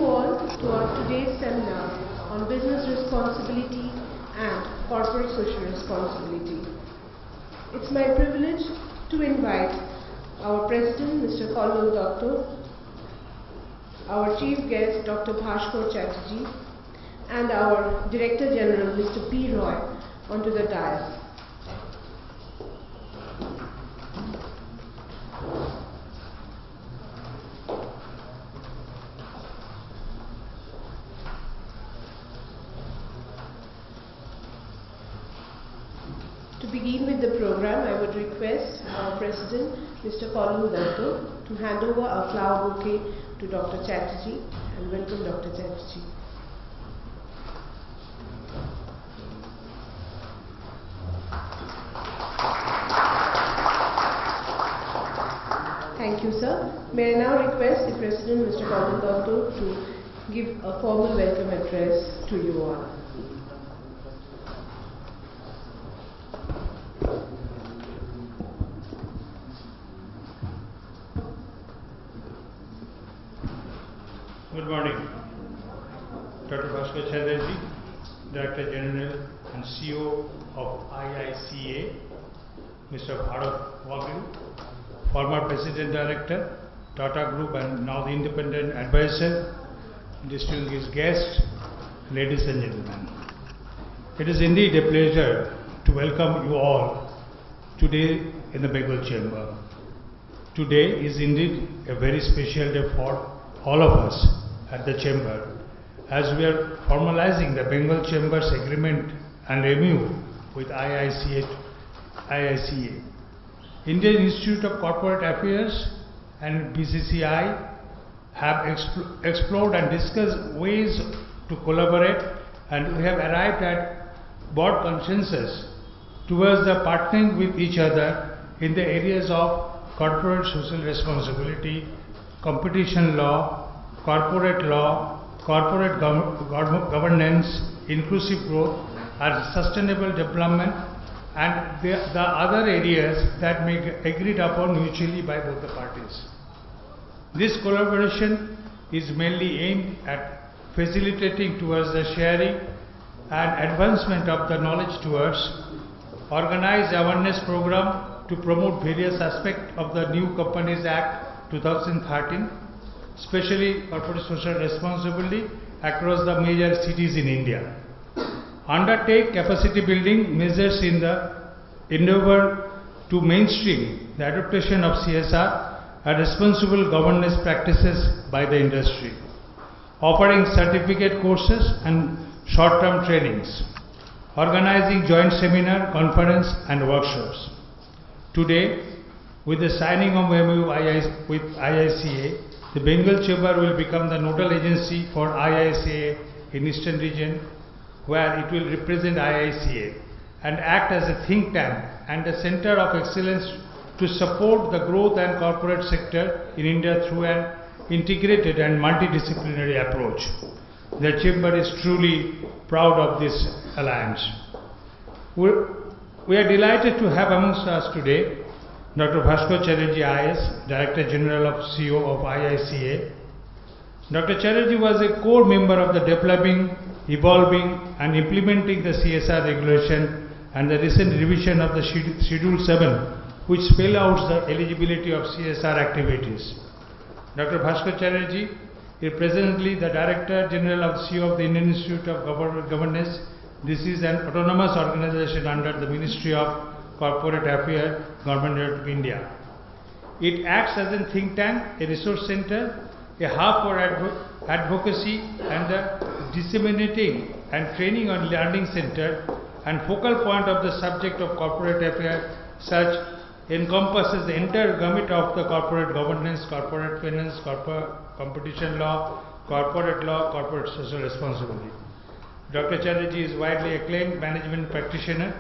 all to our today's seminar on business responsibility and corporate social responsibility. It's my privilege to invite our President, Mr. Kollu Dotto, our Chief Guest, Dr. Bhaskar Chatterjee, and our Director General, Mr. P. Roy, onto the dais. To begin with the program, I would request our President, Mr. Kollu Dotto, to hand over a flower bouquet to Dr. Chatterjee, and welcome Dr. Chatterjee. Thank you, sir. May I now request the President, Mr. Kollu Dotto, to give a formal welcome address to you all. Good morning. Dr. Bhaskar Chatterjee, Director General and CEO of IICA, Mr. Bharat Wagyu, former President Director, Tata Group, and now the Independent Advisor, distinguished guests, ladies and gentlemen. It is indeed a pleasure to welcome you all today in the Bengal Chamber. Today is indeed a very special day for all of us at the Chamber, as we are formalizing the Bengal Chamber's agreement and MOU with IICA. Indian Institute of Corporate Affairs and BCCI have explored and discussed ways to collaborate, and we have arrived at broad consensus towards the partnering with each other in the areas of corporate social responsibility, competition law, corporate governance, inclusive growth, and sustainable development, and the other areas that may be agreed upon mutually by both the parties. This collaboration is mainly aimed at facilitating towards the sharing and advancement of the knowledge towards organized awareness program to promote various aspects of the New Companies Act 2013, especially corporate social responsibility across the major cities in India. Undertake capacity building measures in the endeavor to mainstream the adaptation of CSR and responsible governance practices by the industry, offering certificate courses and short-term trainings, organizing joint seminar, conference and workshops. Today, with the signing of MOU with IICA, the Bengal Chamber will become the nodal agency for IICA in Eastern region, where it will represent IICA and act as a think tank and a center of excellence to support the growth and corporate sector in India through an integrated and multidisciplinary approach. The Chamber is truly proud of this alliance. We are delighted to have amongst us today Dr. Bhaskar Chatterjee IS, Director General of CEO of IICA. Dr. Chatterjee was a core member of the developing, evolving and implementing the CSR regulation and the recent revision of the Schedule 7, which spell out the eligibility of CSR activities. Dr. Bhaskar Chatterjee is presently the Director General of CEO of the Indian Institute of Corporate Governance. This is an autonomous organization under the Ministry of Corporate Affairs, Government of India. It acts as a think tank, a resource center, a hub for advocacy and the disseminating and training on learning center, and focal point of the subject of corporate affairs. Such encompasses the entire gamut of the corporate governance, corporate finance, corporate competition law, corporate social responsibility. Dr. Chatterjee is widely acclaimed management practitioner,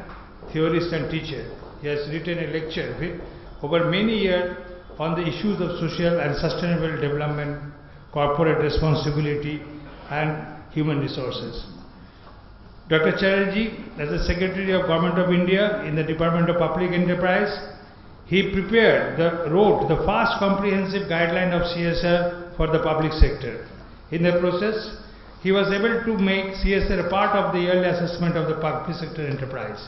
theorist and teacher. He has written a lecture over many years on the issues of social and sustainable development, corporate responsibility and human resources. Dr. Chatterjee, as the Secretary of Government of India in the Department of Public Enterprise, he wrote the first comprehensive guideline of CSR for the public sector. In the process, he was able to make CSR a part of the yearly assessment of the public sector enterprise.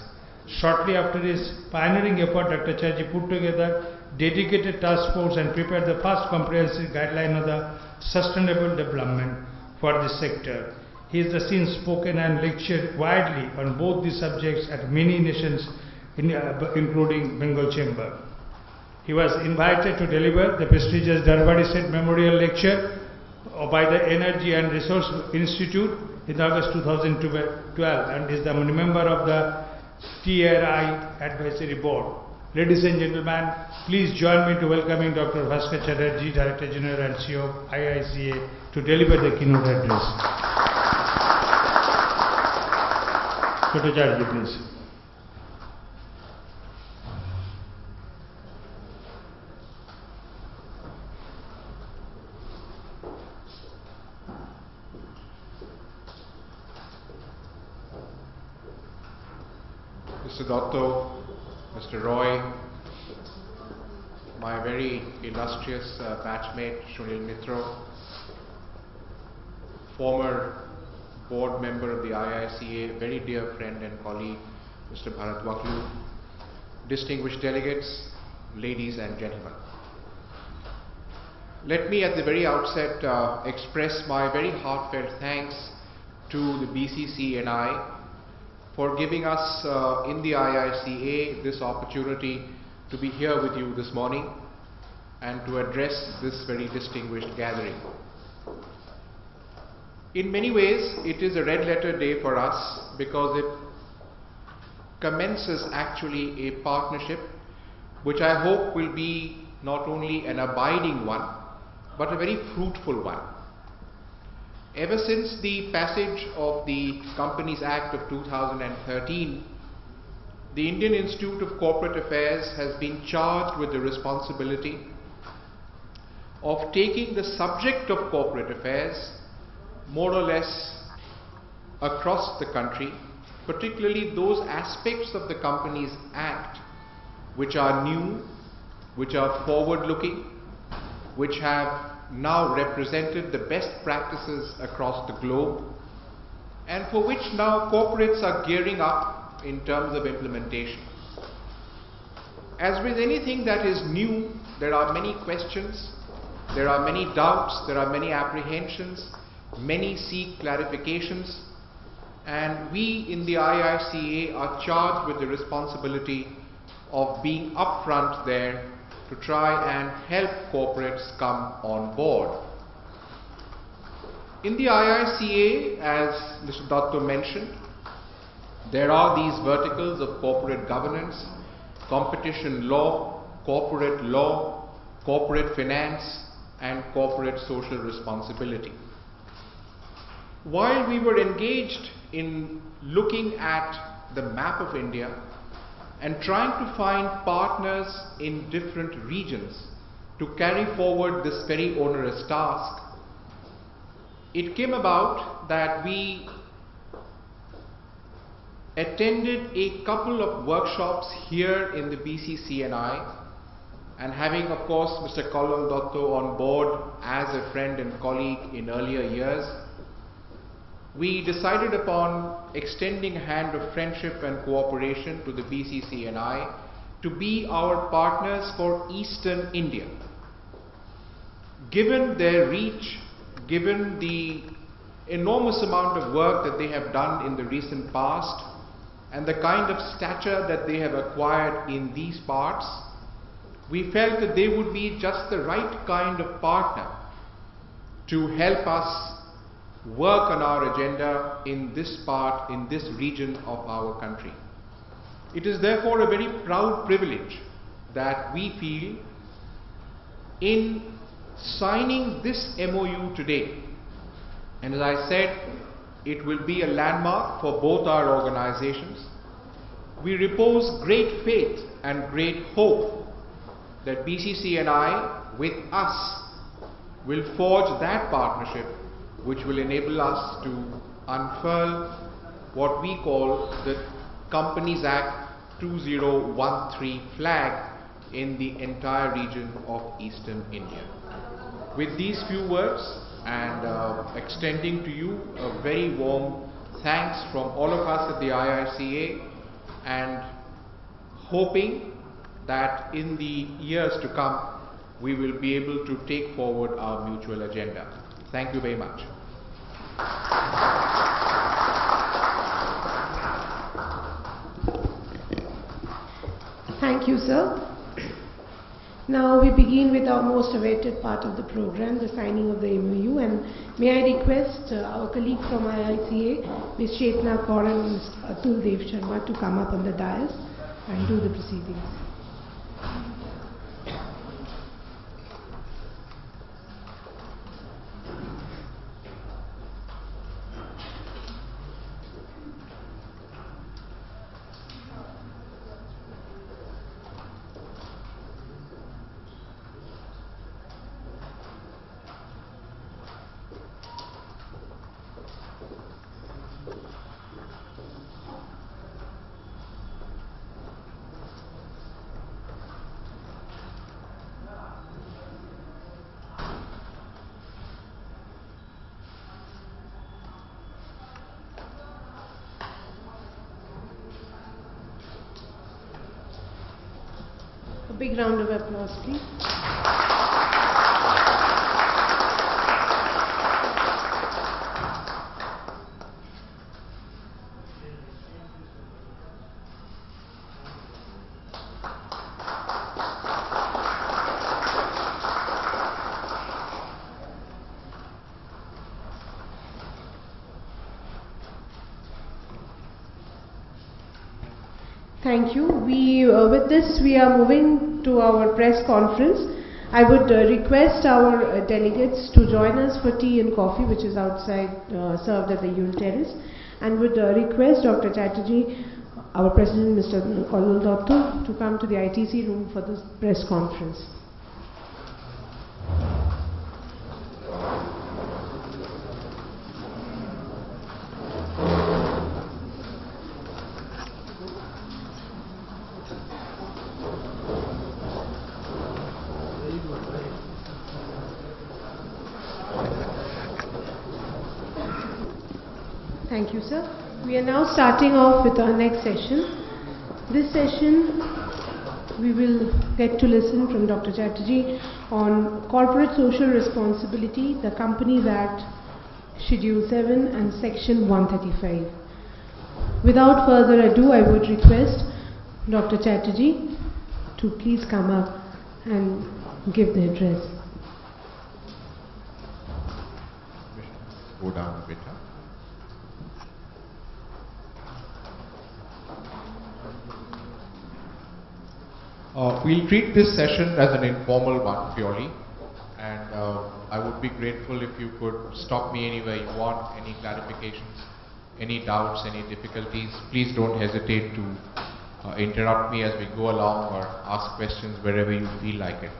Shortly after his pioneering effort, Dr. Chatterjee put together dedicated task force and prepared the first comprehensive guideline of the sustainable development for this sector. He has since spoken and lectured widely on both these subjects at many nations, including Bengal Chamber. He was invited to deliver the prestigious Darbari Seth Memorial Lecture by the Energy and Resource Institute in August 2012 and is the member of the TRI Advisory Board. Ladies and gentlemen, please join me to welcoming Dr. Bhaskar Chatterjee, Director General and CEO of IICA, to deliver the keynote address. Dr. Chatterjee, please. Mr. Dotto, Mr. Roy, my very illustrious batchmate Sunil Mitro, former board member of the IICA, very dear friend and colleague Mr. Bharat Waklu, distinguished delegates, ladies and gentlemen. Let me at the very outset express my very heartfelt thanks to the BCCNI for giving us in the IICA this opportunity to be here with you this morning and to address this very distinguished gathering. In many ways, it is a red letter day for us because it commences actually a partnership which I hope will be not only an abiding one but a very fruitful one. Ever since the passage of the Companies Act of 2013, the Indian Institute of Corporate Affairs has been charged with the responsibility of taking the subject of corporate affairs more or less across the country, particularly those aspects of the Companies Act which are new, which are forward-looking, which have now represented the best practices across the globe, and for which now corporates are gearing up in terms of implementation. As with anything that is new, there are many questions, there are many doubts, there are many apprehensions, many seek clarifications, and we in the IICA are charged with the responsibility of being upfront there to try and help corporates come on board. In the IICA, as Mr. Dotto mentioned, there are these verticals of corporate governance, competition law, corporate finance, and corporate social responsibility. While we were engaged in looking at the map of India and trying to find partners in different regions to carry forward this very onerous task, it came about that we attended a couple of workshops here in the BCCNI, and having of course Mr. Kollam Dotto on board as a friend and colleague in earlier years, we decided upon extending a hand of friendship and cooperation to the BCCNI to be our partners for Eastern India. Given their reach, given the enormous amount of work that they have done in the recent past, and the kind of stature that they have acquired in these parts, we felt that they would be just the right kind of partner to help us work on our agenda in this part, in this region of our country. It is therefore a very proud privilege that we feel in signing this MOU today. And as I said, it will be a landmark for both our organizations. We repose great faith and great hope that BCCNI with us will forge that partnership which will enable us to unfurl what we call the Companies Act 2013 flag in the entire region of Eastern India. With these few words, and extending to you a very warm thanks from all of us at the IICA, and hoping that in the years to come we will be able to take forward our mutual agenda. Thank you very much. Thank you, sir. Now we begin with our most awaited part of the program, the signing of the MOU, and may I request our colleague from IICA, Ms. Chetna Kaur and Mr. Atul Dev Sharma, to come up on the dais and do the proceedings. A big round of applause, please. Thank you. With this, we are moving to our press conference. I would request our delegates to join us for tea and coffee, which is outside, served at the Yule Terrace, and would request Dr. Chatterjee, our President, Mr. Kallol Dotto, to come to the ITC room for this press conference. Thank you, sir. We are now starting off with our next session. This session, we will get to listen from Dr. Chatterjee on Corporate Social Responsibility, the Companies Act, Schedule 7 and Section 135. Without further ado, I would request Dr. Chatterjee to please come up and give the address. Go down a bit. We'll treat this session as an informal one purely, and I would be grateful if you could stop me anywhere you want, any clarifications, any doubts, any difficulties. Please don't hesitate to interrupt me as we go along or ask questions wherever you feel like it.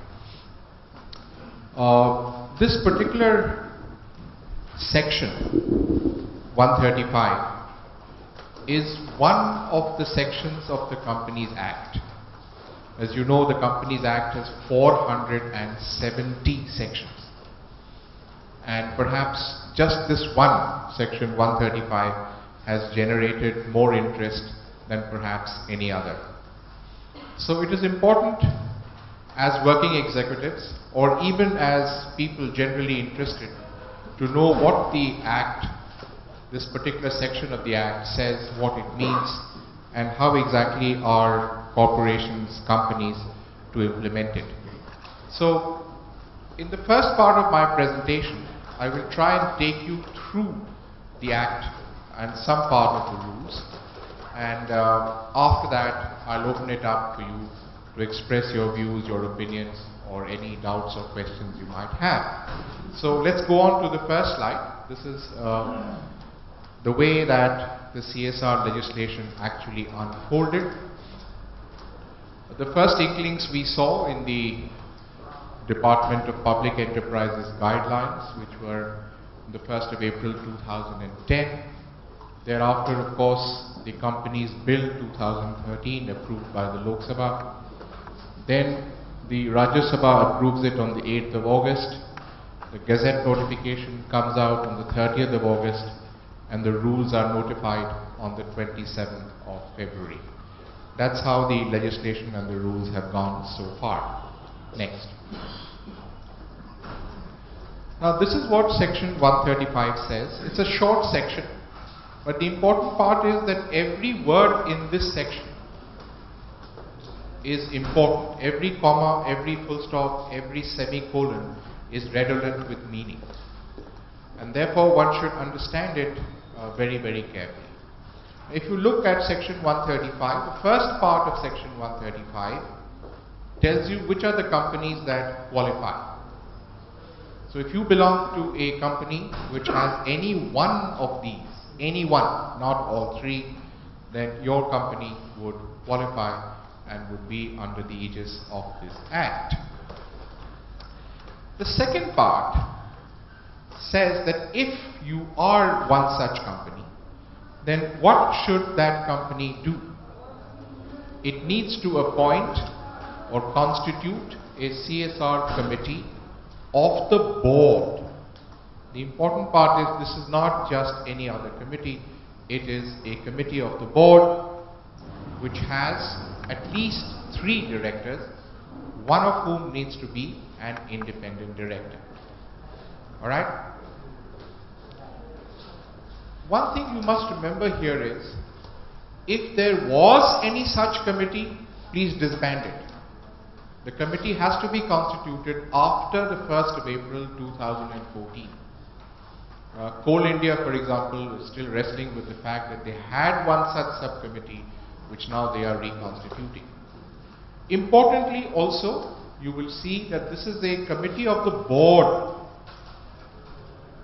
This particular section, 135, is one of the sections of the Companies Act. As you know, the Companies Act has 470 sections, and perhaps just this one, section 135, has generated more interest than perhaps any other. So it is important as working executives, or even as people generally interested, to know what the Act, this particular section of the Act, says, what it means, and how exactly are corporations, companies to implement it. So, in the first part of my presentation, I will try and take you through the Act and some part of the rules, and after that I'll open it up to you to express your views, your opinions, or any doubts or questions you might have. So let's go on to the first slide. This is the way that the CSR legislation actually unfolded. The first inklings we saw in the Department of Public Enterprises guidelines, which were on the 1st of April 2010. Thereafter, of course, the Companies Bill 2013 approved by the Lok Sabha. Then the Rajya Sabha approves it on the 8th of August. the Gazette notification comes out on the 30th of August, and the rules are notified on the 27th of February. That's how the legislation and the rules have gone so far. Next. Now this is what section 135 says. It's a short section, but the important part is that every word in this section is important. Every comma, every full stop, every semicolon is redolent with meaning. And therefore one should understand it very, very carefully. If you look at section 135, the first part of section 135 tells you which are the companies that qualify. So if you belong to a company which has any one of these, any one, not all three, then your company would qualify and would be under the aegis of this Act. The second part says that if you are one such company, then what should that company do? It needs to appoint or constitute a CSR committee of the board. The important part is this is not just any other committee, it is a committee of the board which has at least 3 directors, one of whom needs to be an independent director. Alright? One thing you must remember here is, if there was any such committee, please disband it. The committee has to be constituted after the 1st of April 2014. Coal India, for example, is still wrestling with the fact that they had one such subcommittee, which now they are reconstituting. Importantly also, you will see that this is a committee of the board,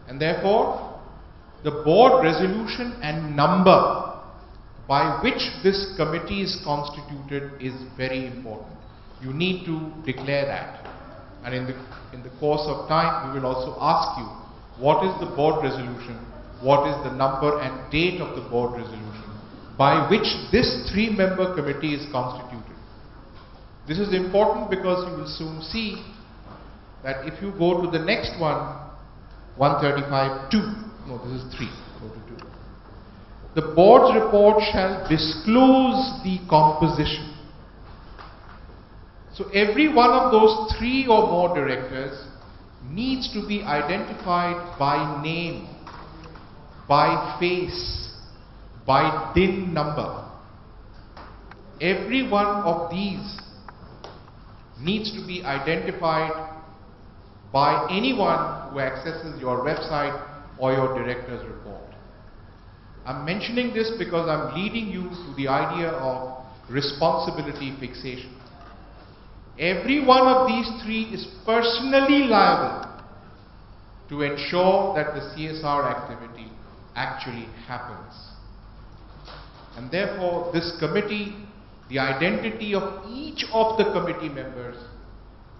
and therefore the board resolution and number by which this committee is constituted is very important. You need to declare that, and in the course of time we will also ask you what is the board resolution, what is the number and date of the board resolution by which this 3-member committee is constituted. This is important because you will soon see that if you go to the next one, 135.2, no, this is 3, go to 2. The board's report shall disclose the composition. So every one of those 3 or more directors needs to be identified by name, by face, by DIN number. Every one of these needs to be identified by anyone who accesses your website or your director's report. I'm mentioning this because I'm leading you to the idea of responsibility fixation. Every one of these 3 is personally liable to ensure that the CSR activity actually happens. And therefore, this committee, the identity of each of the committee members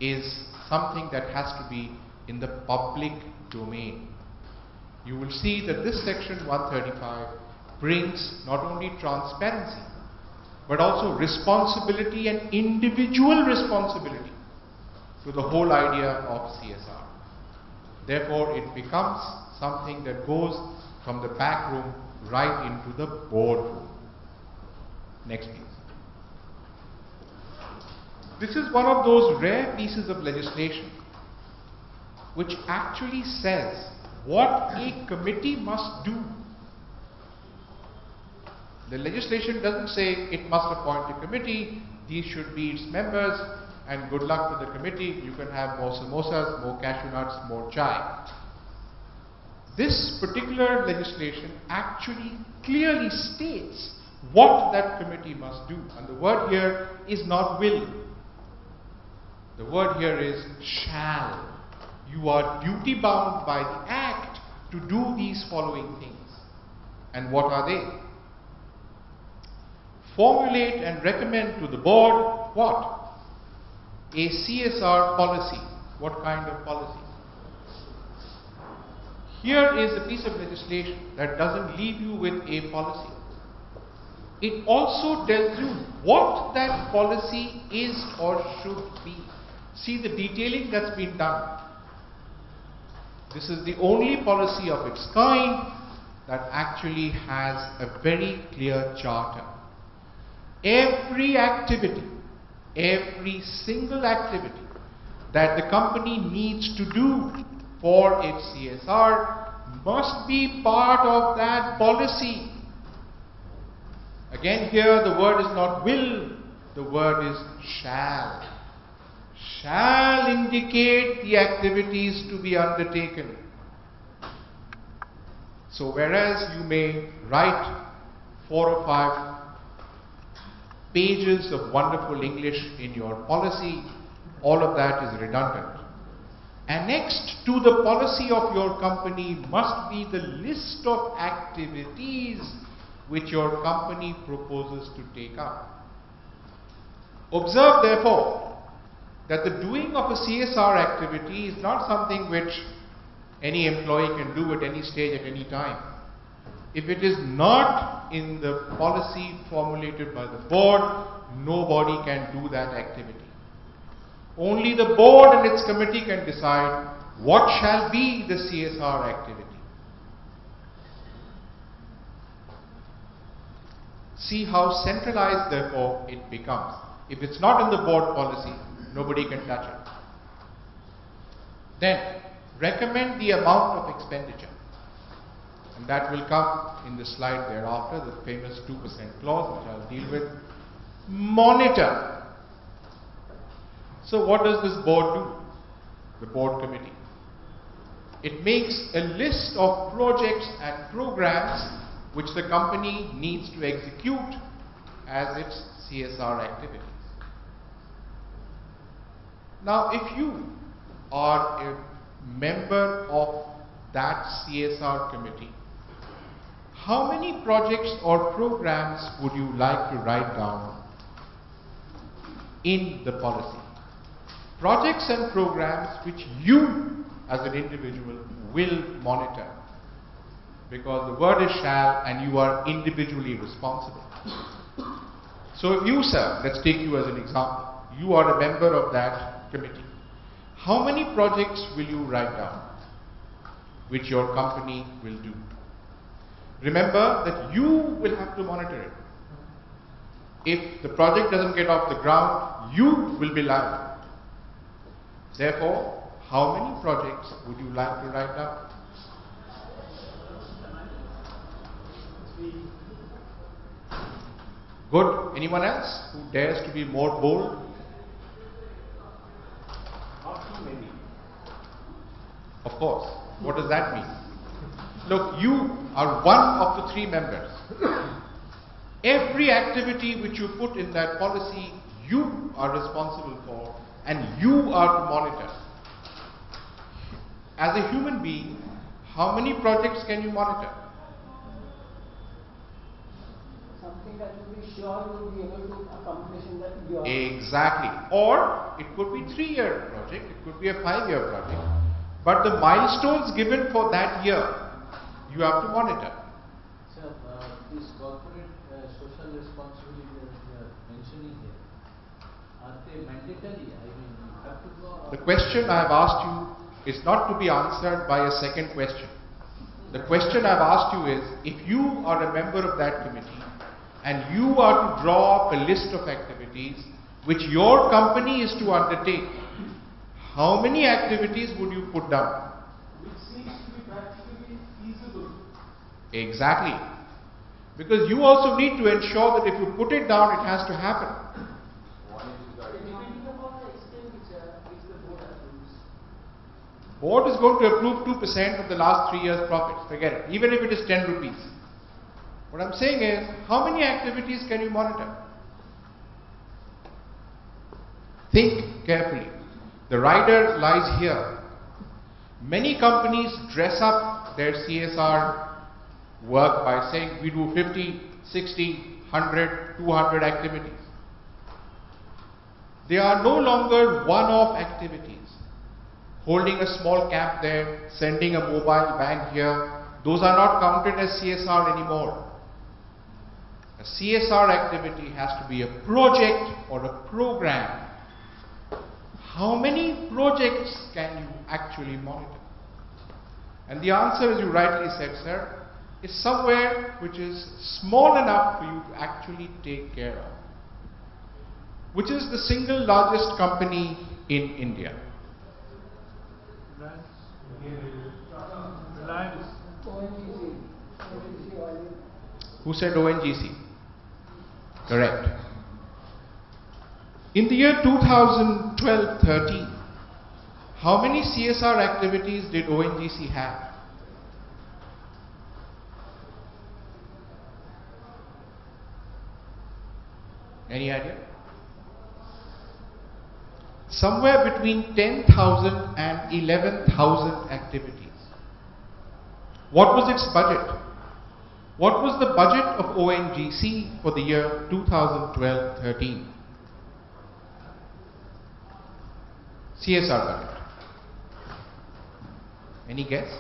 is something that has to be in the public domain. You will see that this section 135 brings not only transparency, but also responsibility and individual responsibility to the whole idea of CSR. Therefore, it becomes something that goes from the back room right into the boardroom. Next please. This is one of those rare pieces of legislation which actually says what a committee must do. The legislation doesn't say it must appoint a committee, these should be its members, and good luck to the committee, you can have more samosas, more cashew nuts, more chai. This particular legislation actually clearly states what that committee must do, and the word here is not will. The word here is shall. You are duty bound by the Act to do these following things. And what are they? Formulate and recommend to the board what? A CSR policy. What kind of policy? Here is a piece of legislation that doesn't leave you with a policy. It also tells you what that policy is or should be. See the detailing that's been done. This is the only policy of its kind that actually has a very clear charter. Every activity, every single activity that the company needs to do for its CSR must be part of that policy. Again, here the word is not will, the word is shall. Shall indicate the activities to be undertaken. So whereas you may write 4 or 5 pages of wonderful English in your policy, all of that is redundant. Annexed to the policy of your company must be the list of activities which your company proposes to take up. Observe therefore that the doing of a CSR activity is not something which any employee can do at any stage at any time. If it is not in the policy formulated by the board, nobody can do that activity. Only the board and its committee can decide what shall be the CSR activity. See how centralized therefore it becomes. If it's not in the board policy, nobody can touch it. Then, recommend the amount of expenditure. And that will come in the slide thereafter, the famous 2% clause, which I'll deal with. Monitor. So what does this board do? The board committee. It makes a list of projects and programs which the company needs to execute as its CSR activities. Now, if you are a member of that CSR committee, how many projects or programs would you like to write down in the policy? Projects and programs which you as an individual will monitor, because the word is shall and you are individually responsible. So if you, sir, let's take you as an example, you are a member of that committee. How many projects will you write down which your company will do? Remember that you will have to monitor it. If the project doesn't get off the ground, you will be liable. Therefore, how many projects would you like to write down? Good. Anyone else who dares to be more bold? Not too many. Of course. What does that mean? Look, you are one of the 3 members. Every activity which you put in that policy, you are responsible for and you are to monitor. As a human being, how many projects can you monitor? Something that you will be sure you will be able to accomplish in that year. Exactly. Or it could be 3-year project, it could be a 5-year project. But the milestones given for that year, you have to monitor. Sir, this corporate social responsibility that you are mentioning here, are they mandatory? I mean, you have to go. The question I have asked you is not to be answered by a second question. The question I've asked you is, if you are a member of that committee and you are to draw up a list of activities which your company is to undertake, how many activities would you put down? Which seems to be practically feasible. Exactly. Because you also need to ensure that if you put it down, it has to happen. Depending upon the expenditure which the board approves. Board is going to approve 2% of the last 3 years' profits. Forget it. Even if it is 10 rupees. What I'm saying is, how many activities can you monitor? Think carefully. The rider lies here. Many companies dress up their CSR work by saying we do 50, 60, 100, 200 activities. They are no longer one-off activities. Holding a small camp there, sending a mobile bank here, those are not counted as CSR anymore. A CSR activity has to be a project or a program. How many projects can you actually monitor? And the answer, as you rightly said, sir, is somewhere which is small enough for you to actually take care of. Which is the single largest company in India? Reliance. ONGC. oil. Who said ONGC? Correct. In the year 2012-13, how many CSR activities did ONGC have? Any idea? Somewhere between 10,000 and 11,000 activities. What was its budget? What was the budget of ONGC for the year 2012-13? CSR budget. Any guess?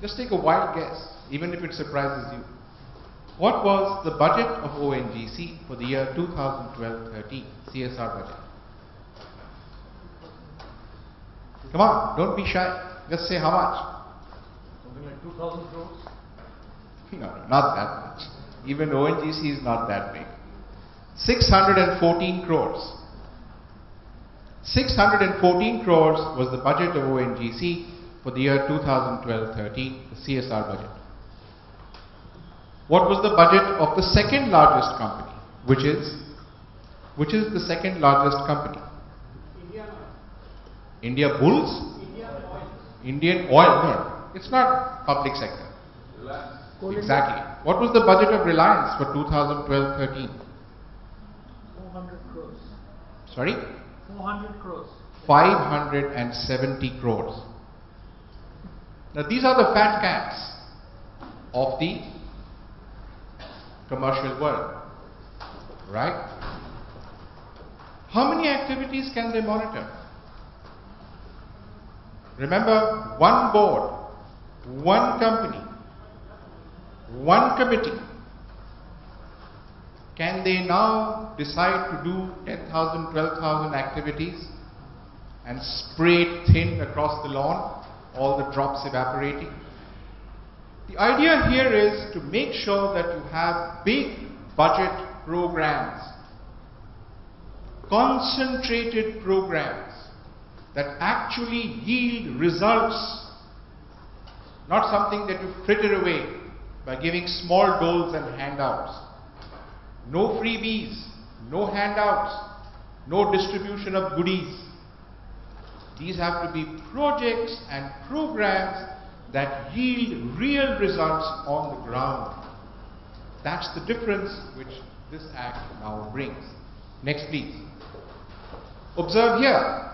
Just take a wild guess, even if it surprises you. What was the budget of ONGC for the year 2012-13? CSR budget. Come on, don't be shy. Just say how much. Something like 2,000 crores. No, not that much. Even ONGC is not that big. 614 crores. 614 crores was the budget of ONGC for the year 2012-13, the CSR budget. What was the budget of the second largest company? Which is the second largest company? India Bulls? Indian Oil. No, it's not public sector. Exactly. What was the budget of Reliance for 2012-13? 400 crores. Sorry? 400 crores. 570 crores. Now these are the fat cats of the commercial world, right? How many activities can they monitor? Remember, one board, one company, one committee. Can they now decide to do 10,000, 12,000 activities and spray it thin across the lawn, all the drops evaporating? The idea here is to make sure that you have big budget programs, concentrated programs that actually yield results, not something that you fritter away by giving small doles and handouts. No freebies, no handouts, no distribution of goodies. These have to be projects and programs that yield real results on the ground. That's the difference which this Act now brings. Next please. Observe here.